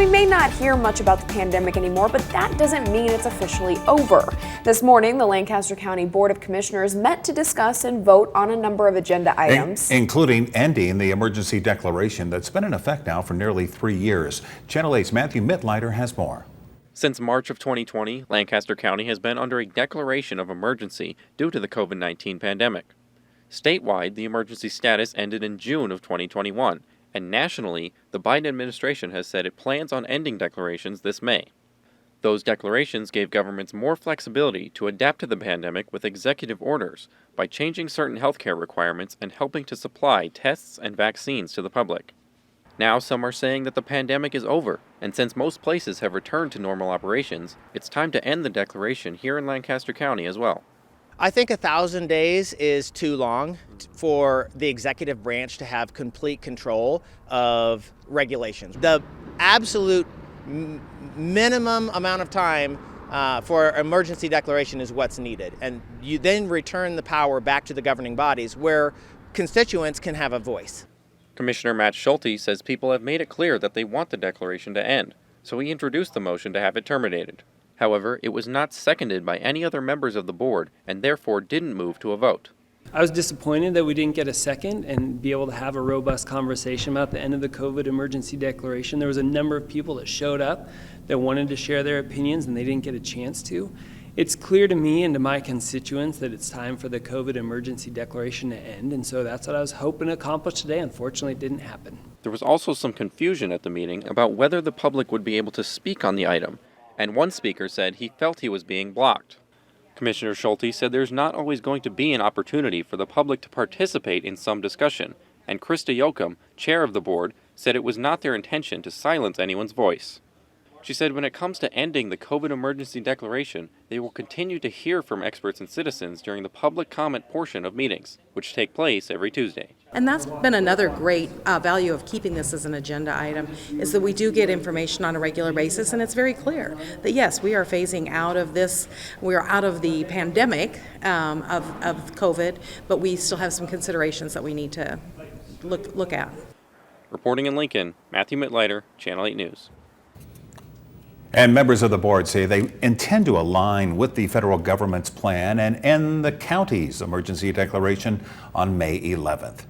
we may not hear much about the pandemic anymore, but that doesn't mean it's officially over. This morning, the Lancaster County Board of Commissioners met to discuss and vote on a number of agenda items, including ending the emergency declaration that's been in effect now for nearly 3 years. Channel 8's Matthew Mittleider has more. Since March of 2020, Lancaster County has been under a declaration of emergency due to the COVID-19 pandemic. Statewide, the emergency status ended in June of 2021, and nationally, the Biden administration has said it plans on ending declarations this May. Those declarations gave governments more flexibility to adapt to the pandemic with executive orders by changing certain healthcare requirements and helping to supply tests and vaccines to the public. Now some are saying that the pandemic is over, and since most places have returned to normal operations, it's time to end the declaration here in Lancaster County as well. I think 1,000 days is too long for the executive branch to have complete control of regulations. The absolute minimum amount of time for emergency declaration is what's needed. And you then return the power back to the governing bodies where constituents can have a voice. Commissioner Matt Schulte says people have made it clear that they want the declaration to end, so he introduced the motion to have it terminated. However, it was not seconded by any other members of the board and therefore didn't move to a vote. I was disappointed that we didn't get a second and be able to have a robust conversation about the end of the COVID emergency declaration. There was a number of people that showed up that wanted to share their opinions and they didn't get a chance to. It's clear to me and to my constituents that it's time for the COVID emergency declaration to end, and so that's what I was hoping to accomplish today. Unfortunately, it didn't happen. There was also some confusion at the meeting about whether the public would be able to speak on the item, and one speaker said he felt he was being blocked. Commissioner Schulte said there's not always going to be an opportunity for the public to participate in some discussion, and Krista Yoakum, chair of the board, said it was not their intention to silence anyone's voice. She said when it comes to ending the COVID emergency declaration, they will continue to hear from experts and citizens during the public comment portion of meetings, which take place every Tuesday. And that's been another great value of keeping this as an agenda item, is that we do get information on a regular basis, and it's very clear that yes, we are phasing out of this, we are out of the pandemic of COVID, but we still have some considerations that we need to look at. Reporting in Lincoln, Matthew Mittleider, Channel 8 News. And members of the board say they intend to align with the federal government's plan and end the county's emergency declaration on May 11th.